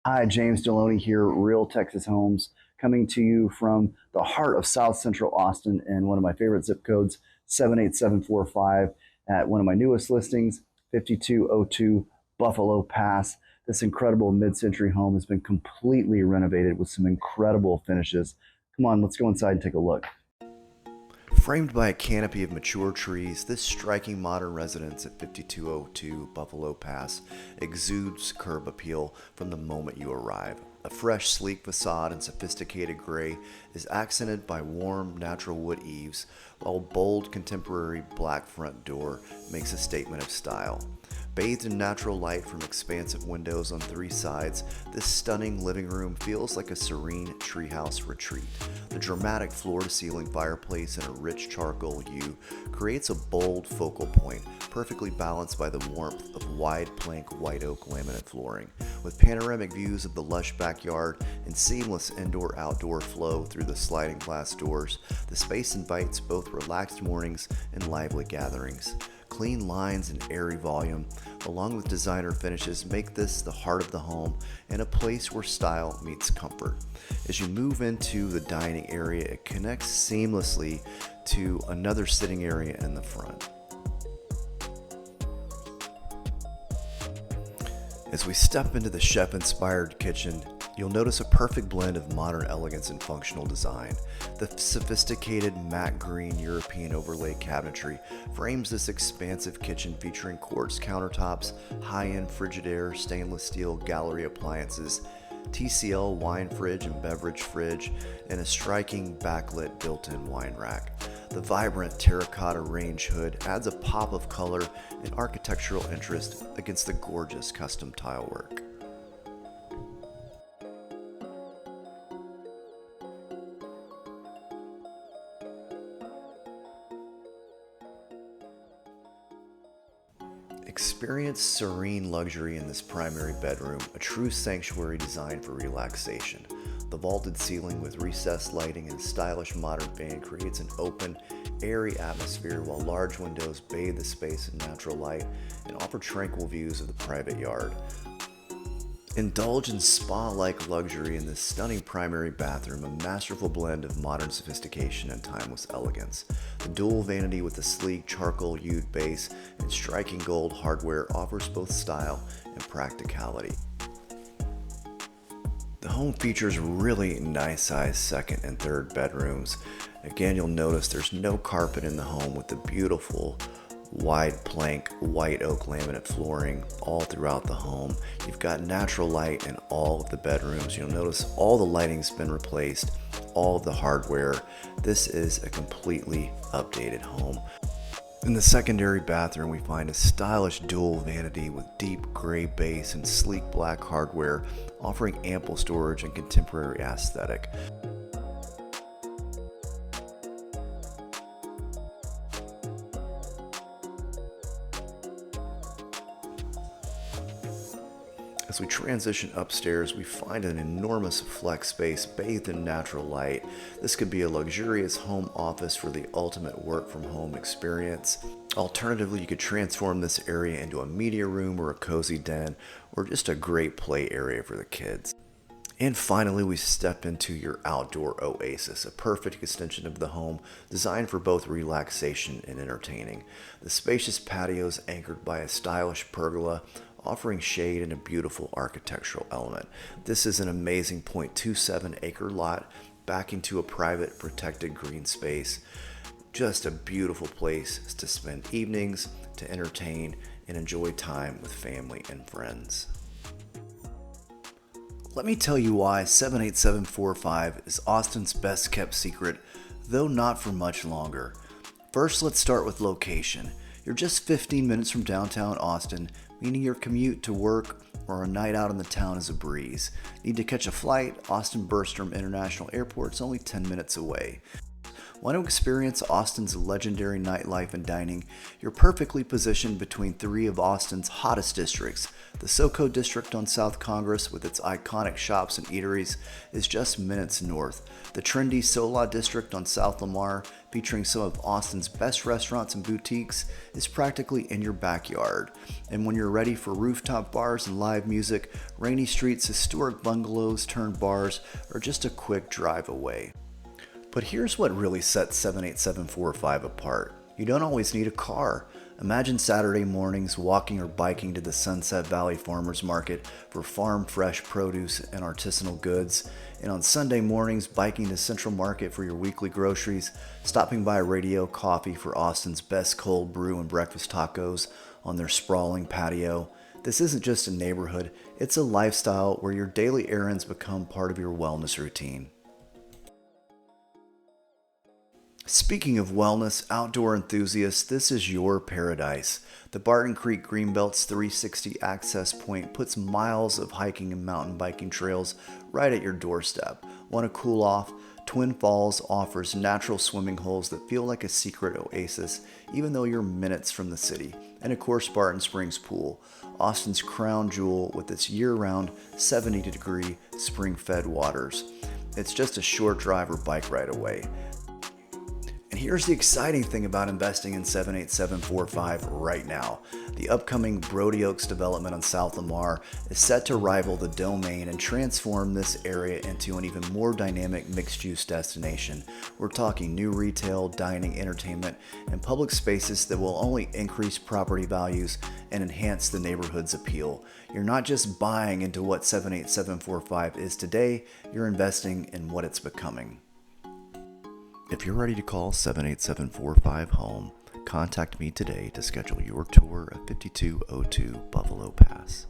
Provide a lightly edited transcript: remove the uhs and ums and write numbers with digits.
Hi, James Deloney here, Real Texas Homes, coming to you from the heart of South Central Austin in one of my favorite zip codes, 78745, at one of my newest listings, 5202 Buffalo Pass. This incredible mid century home has been completely renovated with some incredible finishes. Come on, let's go inside and take a look. Framed by a canopy of mature trees, this striking modern residence at 5202 Buffalo Pass exudes curb appeal from the moment you arrive. A fresh, sleek facade in sophisticated gray is accented by warm, natural wood eaves, while a bold, contemporary black front door makes a statement of style. Bathed in natural light from expansive windows on three sides, this stunning living room feels like a serene treehouse retreat. The dramatic floor-to-ceiling fireplace in a rich charcoal hue creates a bold focal point, perfectly balanced by the warmth of wide plank white oak laminate flooring. With panoramic views of the lush backyard and seamless indoor-outdoor flow through the sliding glass doors, the space invites both relaxed mornings and lively gatherings. Clean lines and airy volume, along with designer finishes, make this the heart of the home and a place where style meets comfort. As you move into the dining area, it connects seamlessly to another sitting area in the front. As we step into the chef-inspired kitchen, you'll notice a perfect blend of modern elegance and functional design. The sophisticated matte green European overlay cabinetry frames this expansive kitchen featuring quartz countertops, high-end Frigidaire stainless steel gallery appliances, TCL wine fridge and beverage fridge, and a striking backlit built-in wine rack. The vibrant terracotta range hood adds a pop of color and architectural interest against the gorgeous custom tilework. Experience serene luxury in this primary bedroom, a true sanctuary designed for relaxation. The vaulted ceiling with recessed lighting and stylish modern fan creates an open, airy atmosphere, while large windows bathe the space in natural light and offer tranquil views of the private yard. Indulge in spa-like luxury in this stunning primary bathroom, a masterful blend of modern sophistication and timeless elegance. The dual vanity with a sleek charcoal-hued base and striking gold hardware offers both style and practicality. The home features really nice-sized second and third bedrooms. Again, you'll notice there's no carpet in the home, with the beautiful wide plank white oak laminate flooring all throughout the home. You've got natural light in all of the bedrooms. You'll notice all the lighting's been replaced, all of the hardware. This is a completely updated home. In the secondary bathroom, we find a stylish dual vanity with deep gray base and sleek black hardware, offering ample storage and contemporary aesthetic. As we transition upstairs, we find an enormous flex space bathed in natural light. This could be a luxurious home office for the ultimate work from home experience. Alternatively, you could transform this area into a media room or a cozy den, or just a great play area for the kids. And finally, we step into your outdoor oasis, a perfect extension of the home designed for both relaxation and entertaining. The spacious patio is anchored by a stylish pergola, offering shade and a beautiful architectural element. This is an amazing 0.27 acre lot backing to a private protected green space. Just a beautiful place to spend evenings, to entertain, and enjoy time with family and friends. Let me tell you why 78745 is Austin's best kept secret, though not for much longer. First, let's start with location. You're just 15 minutes from downtown Austin, meaning your commute to work or a night out in the town is a breeze. Need to catch a flight? Austin Bergstrom International Airport is only 10 minutes away. Want to experience Austin's legendary nightlife and dining? You're perfectly positioned between three of Austin's hottest districts. The SoCo district on South Congress, with its iconic shops and eateries, is just minutes north. The trendy Sola district on South Lamar, featuring some of Austin's best restaurants and boutiques, is practically in your backyard. And when you're ready for rooftop bars and live music, Rainy Street's historic bungalows turned bars are just a quick drive away. But here's what really sets 78745 apart. You don't always need a car. Imagine Saturday mornings walking or biking to the Sunset Valley Farmers Market for farm fresh produce and artisanal goods, and on Sunday mornings biking to Central Market for your weekly groceries, stopping by Radio Coffee for Austin's best cold brew and breakfast tacos on their sprawling patio. This isn't just a neighborhood, it's a lifestyle where your daily errands become part of your wellness routine. Speaking of wellness, outdoor enthusiasts, this is your paradise. The Barton Creek Greenbelt's 360 access point puts miles of hiking and mountain biking trails right at your doorstep. Want to cool off? Twin Falls offers natural swimming holes that feel like a secret oasis, even though you're minutes from the city. And of course, Barton Springs Pool, Austin's crown jewel with its year-round 70-degree spring-fed waters. It's just a short drive or bike ride away. And here's the exciting thing about investing in 78745 right now. The upcoming Brody Oaks development on South Lamar is set to rival the Domain and transform this area into an even more dynamic mixed-use destination. We're talking new retail, dining, entertainment, and public spaces that will only increase property values and enhance the neighborhood's appeal. You're not just buying into what 78745 is today, you're investing in what it's becoming. If you're ready to call 78745 home, contact me today to schedule your tour of 5202 Buffalo Pass.